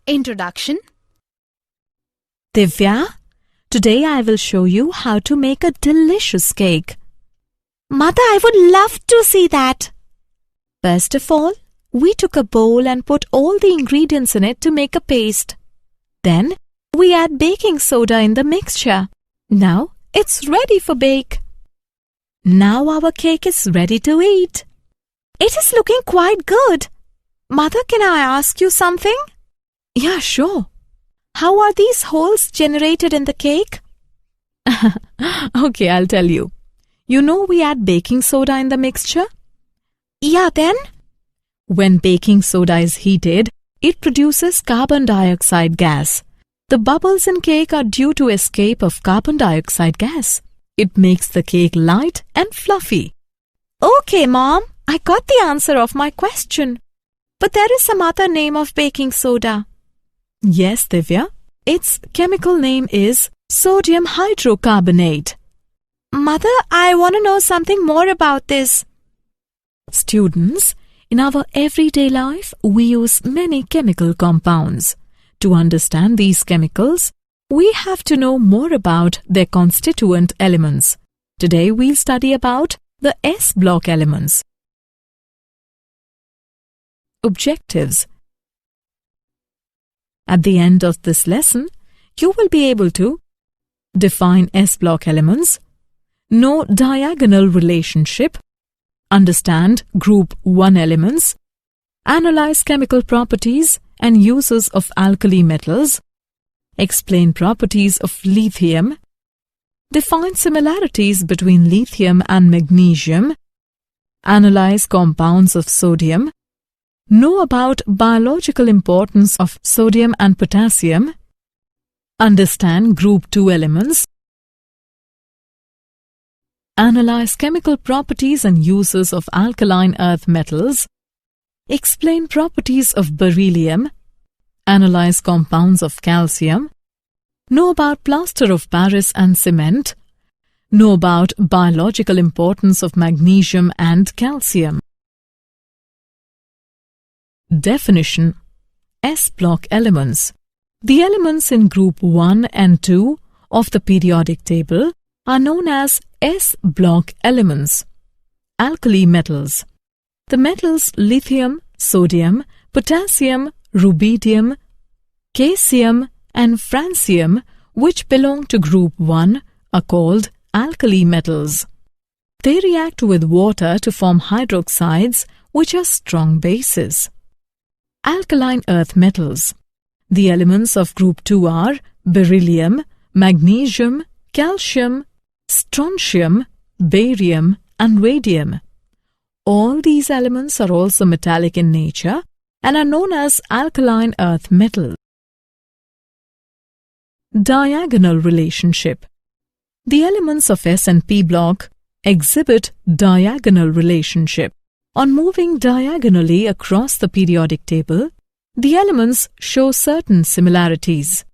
Introduction. Divya, today I will show you how to make a delicious cake. Mother, I would love to see that. First of all, we took a bowl and put all the ingredients in it to make a paste. Then, we add baking soda in the mixture. Now, it's ready for bake. Now our cake is ready to eat. It is looking quite good. Mother, can I ask you something? Yeah, sure. How are these holes generated in the cake? Okay, I'll tell you. You know we add baking soda in the mixture? Yeah, then? When baking soda is heated, it produces carbon dioxide gas. The bubbles in cake are due to escape of carbon dioxide gas. It makes the cake light and fluffy. Okay, Mom, I got the answer of my question. But there is some other name of baking soda. Yes, Divya. Its chemical name is sodium hydrocarbonate. Mother, I want to know something more about this. Students, in our everyday life, we use many chemical compounds. To understand these chemicals, we have to know more about their constituent elements. Today we'll study about the S block elements. Objectives. At the end of this lesson, you will be able to define S block elements, know diagonal relationship, understand group 1 elements, analyze chemical properties and uses of alkali metals, explain properties of lithium, define similarities between lithium and magnesium, analyze compounds of sodium, know about biological importance of sodium and potassium, understand group 2 elements, analyze chemical properties and uses of alkaline earth metals, explain properties of beryllium, analyze compounds of calcium, know about plaster of Paris and cement, know about biological importance of magnesium and calcium. Definition. S block elements. The elements in group 1 and 2 of the periodic table are known as S block elements. Alkali metals. The metals lithium, sodium, potassium, rubidium, caesium and francium, which belong to group 1, are called alkali metals. They react with water to form hydroxides, which are strong bases. Alkaline earth metals. The elements of group 2 are beryllium, magnesium, calcium, strontium, barium and radium. All these elements are also metallic in nature and are known as alkaline earth metals. Diagonal relationship. The elements of S and P block exhibit diagonal relationship. On moving diagonally across the periodic table, the elements show certain similarities.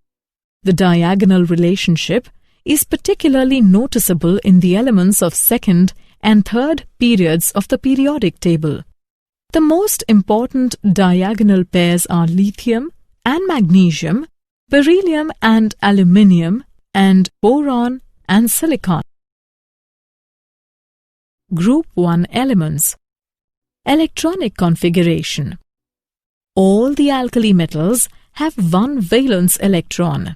The diagonal relationship is particularly noticeable in the elements of second and third periods of the periodic table. The most important diagonal pairs are lithium and magnesium, beryllium and aluminium, and boron and silicon. Group 1 elements. Electronic configuration. All the alkali metals have one valence electron.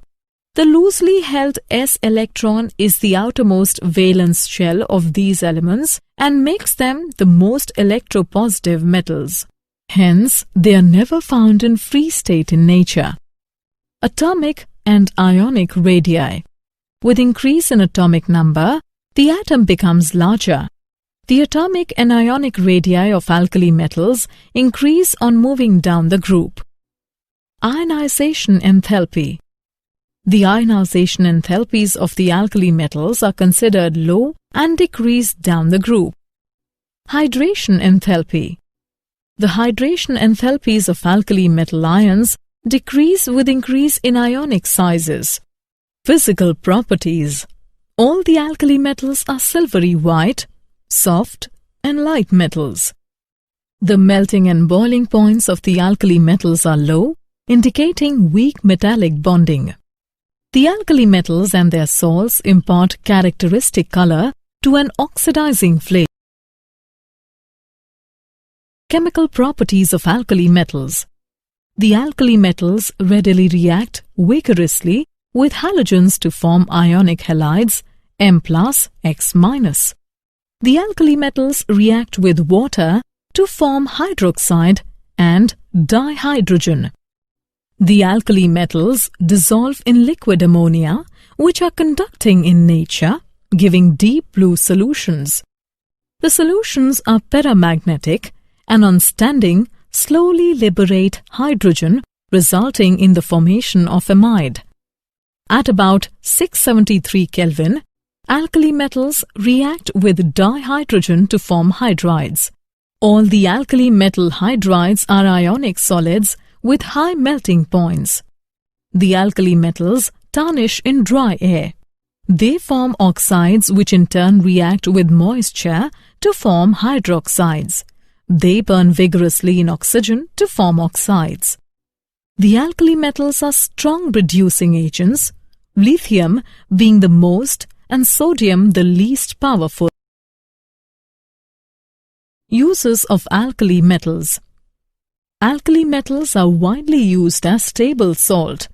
The loosely held S electron is the outermost valence shell of these elements and makes them the most electropositive metals. Hence, they are never found in free state in nature. Atomic and ionic radii. With increase in atomic number, the atom becomes larger. The atomic and ionic radii of alkali metals increase on moving down the group. Ionization enthalpy. The ionization enthalpies of the alkali metals are considered low and decrease down the group. Hydration enthalpy. The hydration enthalpies of alkali metal ions decrease with increase in ionic sizes. Physical properties. All the alkali metals are silvery white, soft and light metals. The melting and boiling points of the alkali metals are low indicating weak metallic bonding. The alkali metals and their salts impart characteristic color to an oxidizing flake. Chemical properties of alkali metals. The alkali metals readily react vigorously with halogens to form ionic halides M+, X-. The alkali metals react with water to form hydroxide and dihydrogen. The alkali metals dissolve in liquid ammonia, which are conducting in nature, giving deep blue solutions. The solutions are paramagnetic and on standing slowly liberate hydrogen, resulting in the formation of amide. At about 673 Kelvin, alkali metals react with dihydrogen to form hydrides. All the alkali metal hydrides are ionic solids with high melting points. The alkali metals tarnish in dry air. They form oxides which in turn react with moisture to form hydroxides. They burn vigorously in oxygen to form oxides. The alkali metals are strong reducing agents, lithium being the most and sodium the least powerful. Uses of alkali metals. Alkali metals are widely used as table salt.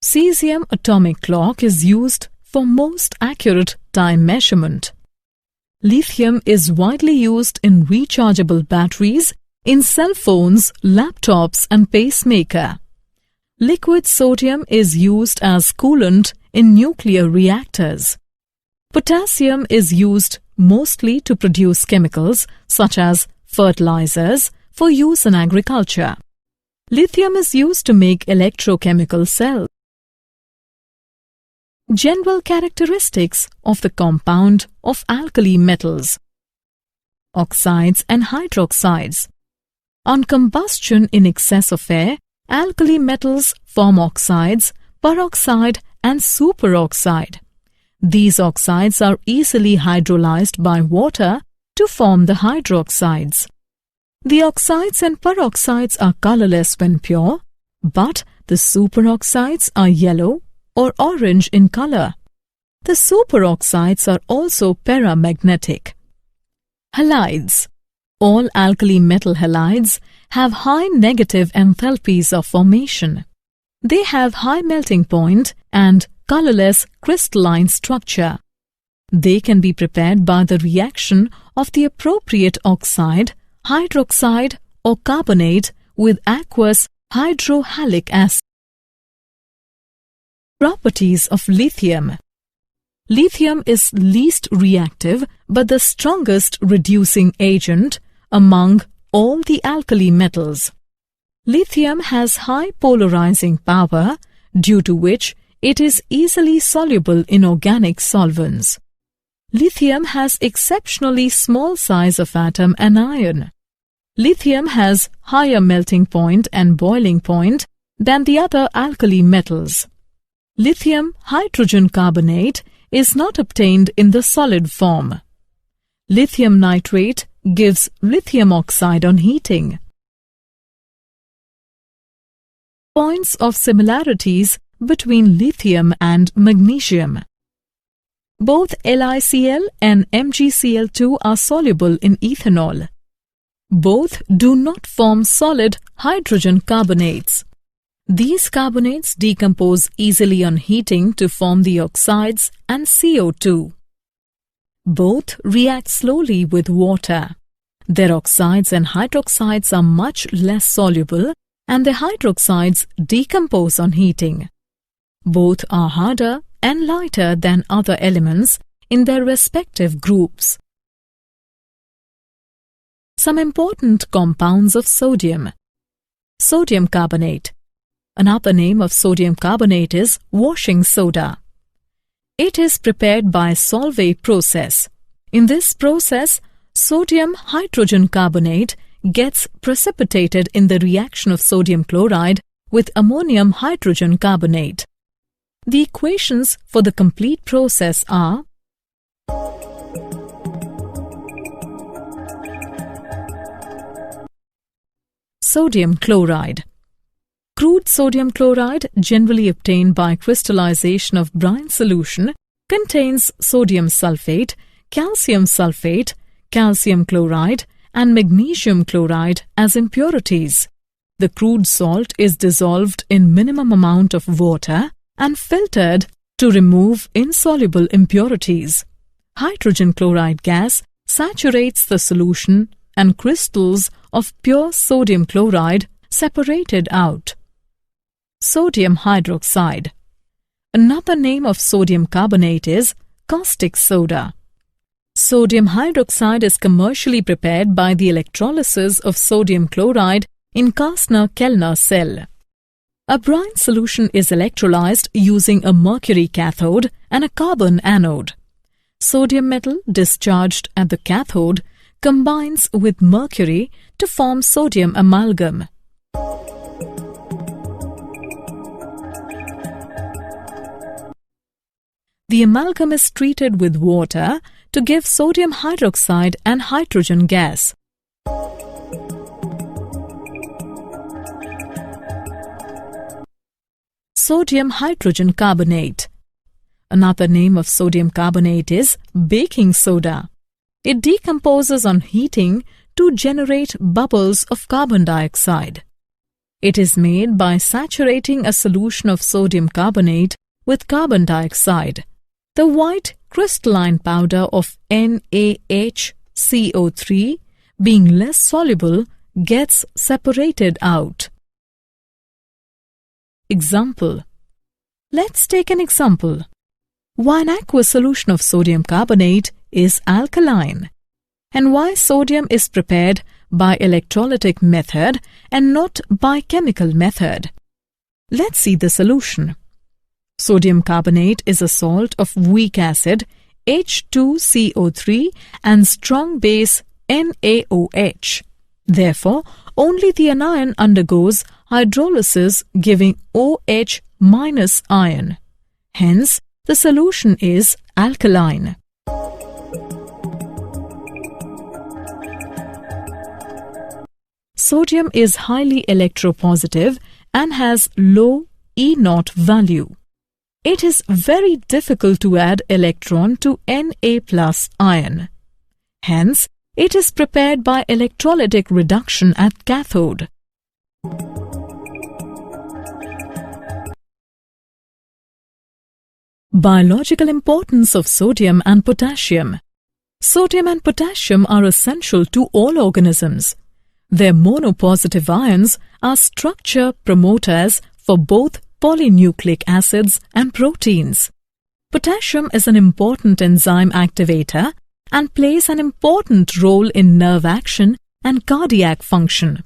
Cesium atomic clock is used for most accurate time measurement. Lithium is widely used in rechargeable batteries, in cell phones, laptops and pacemaker. Liquid sodium is used as coolant in nuclear reactors. Potassium is used mostly to produce chemicals such as fertilizers for use in agriculture. Lithium is used to make electrochemical cells. General characteristics of the compound of alkali metals. Oxides and hydroxides. On combustion in excess of air, alkali metals form oxides, peroxide and superoxide. These oxides are easily hydrolyzed by water to form the hydroxides. The oxides and peroxides are colorless when pure, but the superoxides are yellow or orange in color. The superoxides are also paramagnetic. Halides. All alkali metal halides have high negative enthalpies of formation. They have high melting point and colorless crystalline structure. They can be prepared by the reaction of the appropriate oxide, hydroxide or carbonate with aqueous hydrohalic acid. Properties of lithium. Lithium is least reactive but the strongest reducing agent among all the alkali metals. Lithium has high polarizing power, due to which it is easily soluble in organic solvents. Lithium has exceptionally small size of atom and ion. Lithium has higher melting point and boiling point than the other alkali metals. Lithium hydrogen carbonate is not obtained in the solid form. Lithium nitrate gives lithium oxide on heating. Points of similarities between lithium and magnesium. Both LiCl and MgCl2 are soluble in ethanol. Both do not form solid hydrogen carbonates. These carbonates decompose easily on heating to form the oxides and CO2. Both react slowly with water. Their oxides and hydroxides are much less soluble and the hydroxides decompose on heating. Both are harder and lighter than other elements in their respective groups. Some important compounds of sodium. Sodium carbonate. Another name of sodium carbonate is washing soda. It is prepared by solvay process. In this process, sodium hydrogen carbonate gets precipitated in the reaction of sodium chloride with ammonium hydrogen carbonate. The equations for the complete process are sodium chloride. Crude sodium chloride, generally obtained by crystallization of brine solution, contains sodium sulfate, calcium chloride, and magnesium chloride as impurities. The crude salt is dissolved in minimum amount of water and filtered to remove insoluble impurities. Hydrogen chloride gas saturates the solution and crystals of pure sodium chloride separated out. Sodium hydroxide. Another name of sodium carbonate is caustic soda. Sodium hydroxide is commercially prepared by the electrolysis of sodium chloride in Kastner-Kellner cell. A brine solution is electrolyzed using a mercury cathode and a carbon anode. Sodium metal discharged at the cathode combines with mercury to form sodium amalgam. The amalgam is treated with water to give sodium hydroxide and hydrogen gas. Sodium hydrogen carbonate. Another name of sodium carbonate is baking soda. It decomposes on heating to generate bubbles of carbon dioxide. It is made by saturating a solution of sodium carbonate with carbon dioxide. The white crystalline powder of NaHCO3, being less soluble, gets separated out. Example. Let's take an example. Why an aqueous solution of sodium carbonate is alkaline, and why sodium is prepared by electrolytic method and not by chemical method. Let's see the solution. Sodium carbonate is a salt of weak acid H2CO3 and strong base NaOH. Therefore, only the anion undergoes hydrolysis giving OH minus ion. Hence, the solution is alkaline. Sodium is highly electropositive and has low E0 value. It is very difficult to add electron to Na plus ion. Hence, it is prepared by electrolytic reduction at cathode. Biological importance of sodium and potassium. Sodium and potassium are essential to all organisms. Their monopositive ions are structure promoters for both polynucleic acids and proteins. Potassium is an important enzyme activator and plays an important role in nerve action and cardiac function.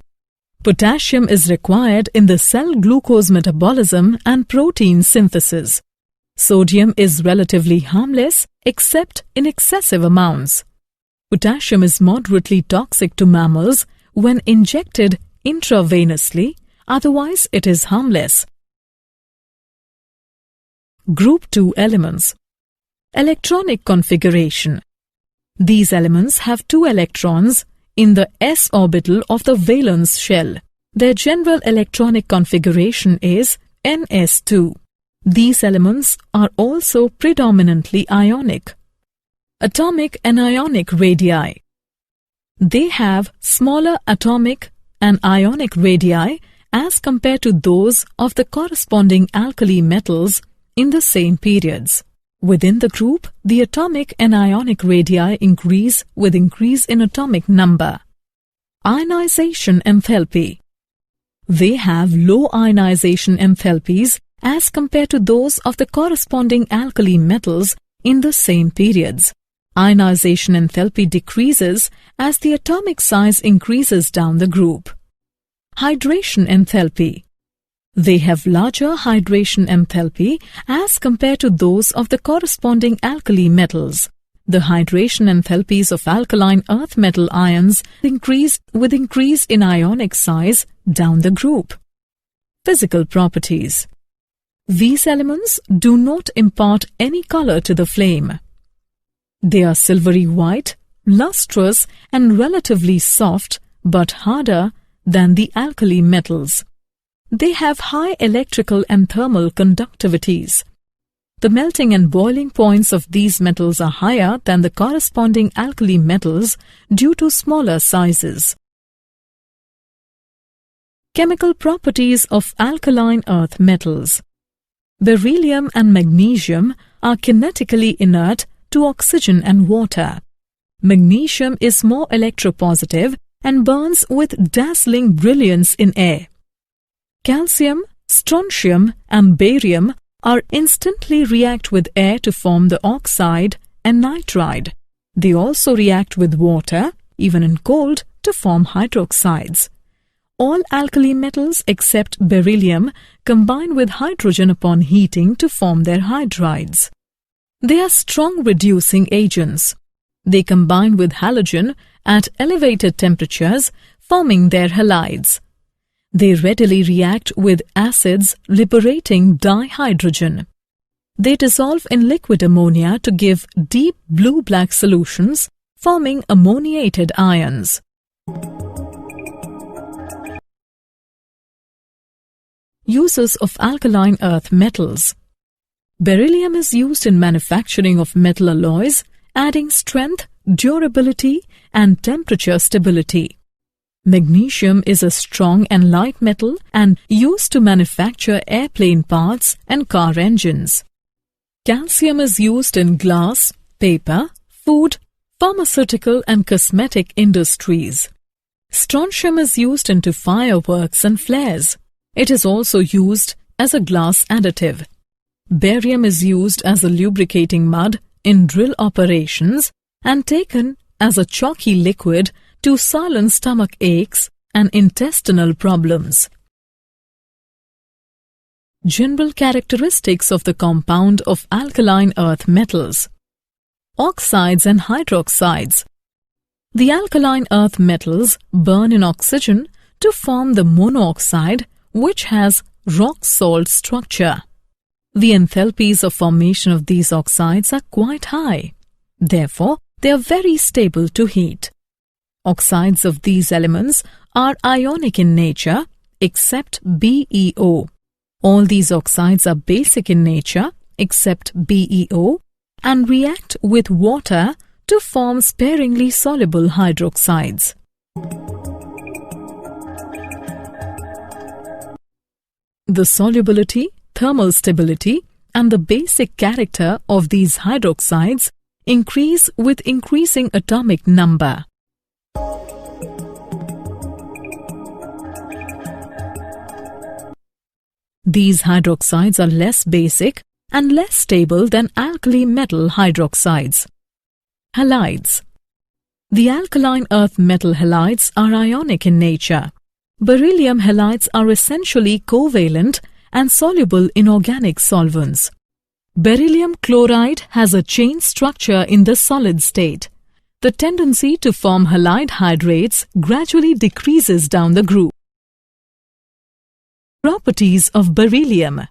Potassium is required in the cell glucose metabolism and protein synthesis. Sodium is relatively harmless except in excessive amounts. Potassium is moderately toxic to mammals when injected intravenously, otherwise it is harmless. Group 2 elements. Electronic configuration. These elements have 2 electrons in the s orbital of the valence shell. Their general electronic configuration is ns2. These elements are also predominantly ionic. Atomic and ionic radii. They have smaller atomic and ionic radii as compared to those of the corresponding alkali metals in the same periods. Within the group, the atomic and ionic radii increase with increase in atomic number. Ionization enthalpy. They have low ionization enthalpies as compared to those of the corresponding alkali metals in the same periods. Ionization enthalpy decreases as the atomic size increases down the group. Hydration enthalpy. They have larger hydration enthalpy as compared to those of the corresponding alkali metals. The hydration enthalpies of alkaline earth metal ions increase with increase in ionic size down the group. Physical properties. These elements do not impart any color to the flame. They are silvery white, lustrous and relatively soft but harder than the alkali metals. They have high electrical and thermal conductivities. The melting and boiling points of these metals are higher than the corresponding alkali metals due to smaller sizes. Chemical properties of alkaline earth metals. Beryllium and magnesium are kinetically inert to oxygen and water. Magnesium is more electropositive and burns with dazzling brilliance in air. Calcium, strontium and barium are instantly react with air to form the oxide and nitride. They also react with water, even in cold, to form hydroxides. All alkali metals except beryllium combine with hydrogen upon heating to form their hydrides. They are strong reducing agents. They combine with halogen at elevated temperatures, forming their halides. They readily react with acids, liberating dihydrogen. They dissolve in liquid ammonia to give deep blue-black solutions, forming ammoniated ions. Uses of alkaline earth metals. Beryllium is used in manufacturing of metal alloys, adding strength, durability, and temperature stability. Magnesium is a strong and light metal and used to manufacture airplane parts and car engines. Calcium is used in glass, paper, food, pharmaceutical and cosmetic industries. Strontium is used into fireworks and flares. It is also used as a glass additive. Barium is used as a lubricating mud in drill operations and taken as a chalky liquid to silence stomach aches and intestinal problems. General characteristics of the compound of alkaline earth metals. Oxides and hydroxides. The alkaline earth metals burn in oxygen to form the monooxide, which has rock salt structure. The enthalpies of formation of these oxides are quite high. Therefore, they are very stable to heat. Oxides of these elements are ionic in nature, except BeO. All these oxides are basic in nature, except BeO, and react with water to form sparingly soluble hydroxides. The solubility, thermal stability, and the basic character of these hydroxides increase with increasing atomic number. These hydroxides are less basic and less stable than alkali metal hydroxides. Halides. The alkaline earth metal halides are ionic in nature. Beryllium halides are essentially covalent and soluble in organic solvents. Beryllium chloride has a chain structure in the solid state. The tendency to form halide hydrates gradually decreases down the groove. Properties of beryllium.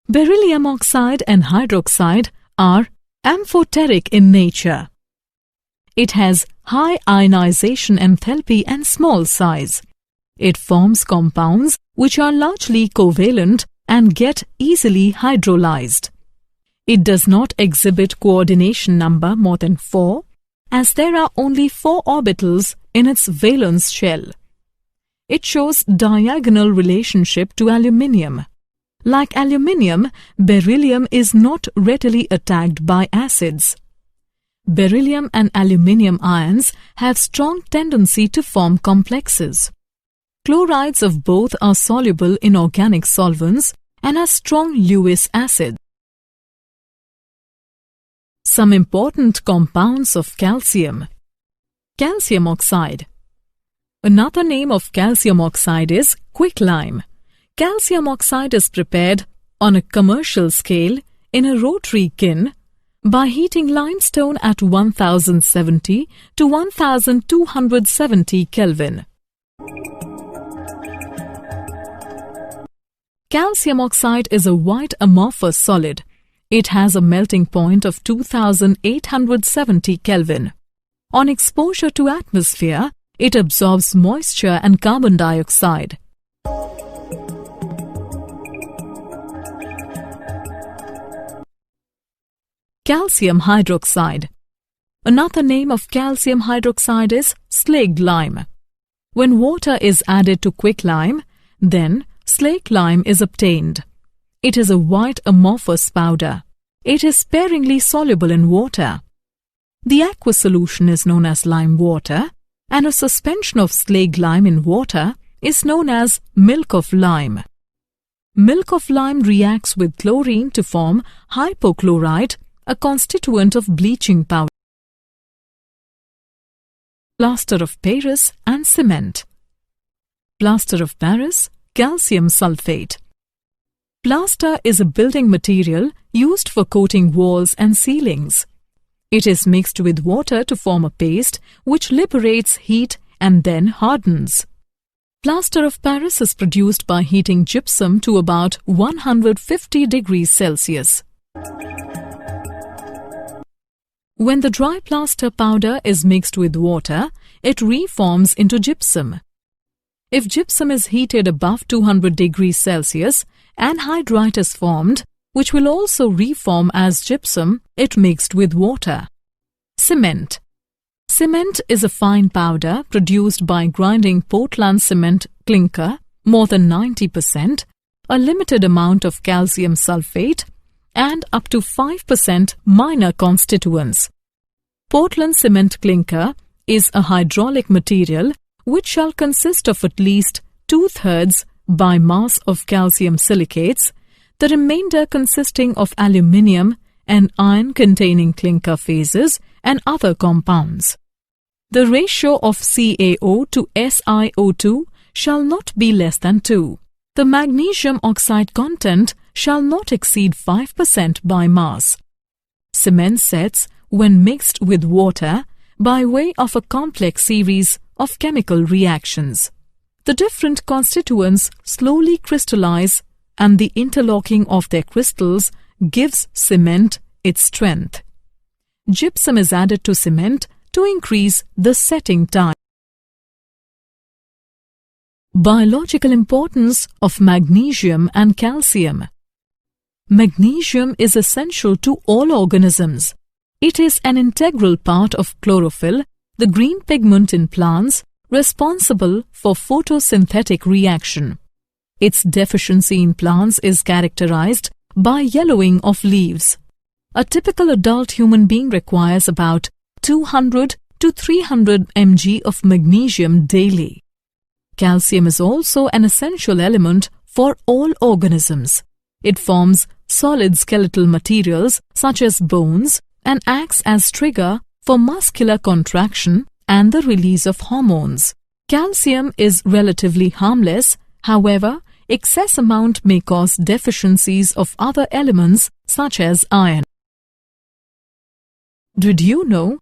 Beryllium oxide and hydroxide are amphoteric in nature. It has high ionization enthalpy and small size. It forms compounds which are largely covalent and get easily hydrolyzed. It does not exhibit coordination number more than 4, as there are only 4 orbitals in its valence shell. It shows diagonal relationship to aluminium. Like aluminium, beryllium is not readily attacked by acids. Beryllium and aluminium ions have strong tendency to form complexes. Chlorides of both are soluble in organic solvents and are strong Lewis acids. Some important compounds of calcium. Calcium oxide. Another name of calcium oxide is quicklime. Calcium oxide is prepared on a commercial scale in a rotary kiln by heating limestone at 1070 to 1270 Kelvin. Calcium oxide is a white amorphous solid. It has a melting point of 2870 Kelvin. On exposure to atmosphere, it absorbs moisture and carbon dioxide. calcium hydroxide. Another name of calcium hydroxide is slaked lime. When water is added to quicklime, then slaked lime is obtained. It is a white amorphous powder. It is sparingly soluble in water. The aqueous solution is known as lime water, and a suspension of slaked lime in water is known as milk of lime. Milk of lime reacts with chlorine to form hypochlorite, a constituent of bleaching powder. Plaster of Paris and cement. Plaster of Paris, calcium sulfate. Plaster is a building material used for coating walls and ceilings. It is mixed with water to form a paste which liberates heat and then hardens. Plaster of Paris is produced by heating gypsum to about 150 degrees Celsius. When the dry plaster powder is mixed with water, it reforms into gypsum. If gypsum is heated above 200 degrees Celsius, anhydrite is formed, which will also reform as gypsum if mixed with water. Cement. Cement is a fine powder produced by grinding Portland cement clinker, more than 90%, a limited amount of calcium sulfate, and up to 5% minor constituents. Portland cement clinker is a hydraulic material which shall consist of at least 2/3 by mass of calcium silicates, the remainder consisting of aluminium and iron-containing clinker phases and other compounds. The ratio of CaO to SiO2 shall not be less than 2. The magnesium oxide content shall not exceed 5% by mass. Cement sets when mixed with water by way of a complex series of chemical reactions. The different constituents slowly crystallize, and the interlocking of their crystals gives cement its strength. Gypsum is added to cement to increase the setting time. Biological importance of magnesium and calcium. Magnesium is essential to all organisms. It is an integral part of chlorophyll, the green pigment in plants, responsible for photosynthetic reaction. Its deficiency in plants is characterized by yellowing of leaves. A typical adult human being requires about 200 to 300 mg of magnesium daily. Calcium is also an essential element for all organisms. It forms solid skeletal materials such as bones and acts as trigger for muscular contraction and the release of hormones. Calcium is relatively harmless, however, excess amount may cause deficiencies of other elements such as iron. Did you know?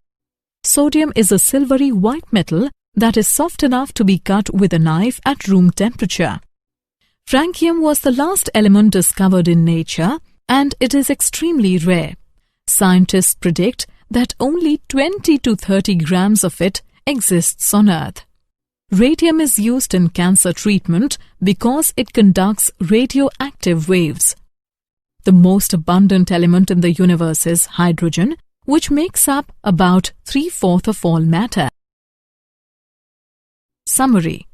Sodium is a silvery white metal that is soft enough to be cut with a knife at room temperature. Francium was the last element discovered in nature, and it is extremely rare. Scientists predict that only 20 to 30 grams of it exists on Earth. Radium is used in cancer treatment because it conducts radioactive waves. The most abundant element in the universe is hydrogen, which makes up about 3/4 of all matter. Summary.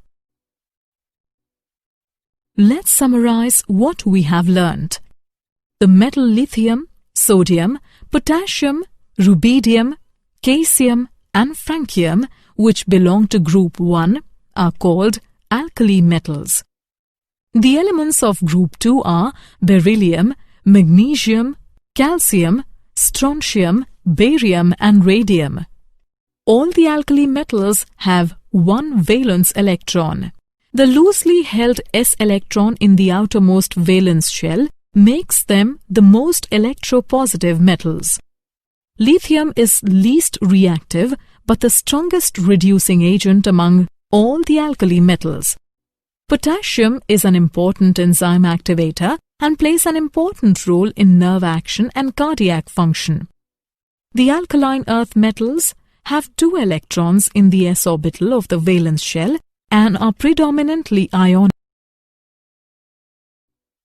Let's summarize what we have learnt. The metal lithium, sodium, potassium, rubidium, caesium and francium, which belong to group 1, are called alkali metals. The elements of group 2 are beryllium, magnesium, calcium, strontium, barium and radium. All the alkali metals have one valence electron. The loosely held s electron in the outermost valence shell makes them the most electropositive metals. Lithium is least reactive but the strongest reducing agent among all the alkali metals. Potassium is an important enzyme activator and plays an important role in nerve action and cardiac function. The alkaline earth metals have 2 electrons in the s orbital of the valence shell and are predominantly ionic.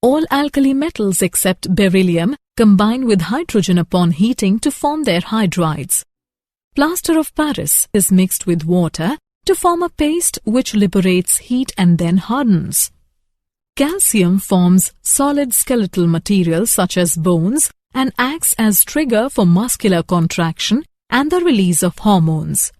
All alkali metals except beryllium combine with hydrogen upon heating to form their hydrides. Plaster of Paris is mixed with water to form a paste which liberates heat and then hardens. Calcium forms solid skeletal material such as bones and acts as trigger for muscular contraction and the release of hormones.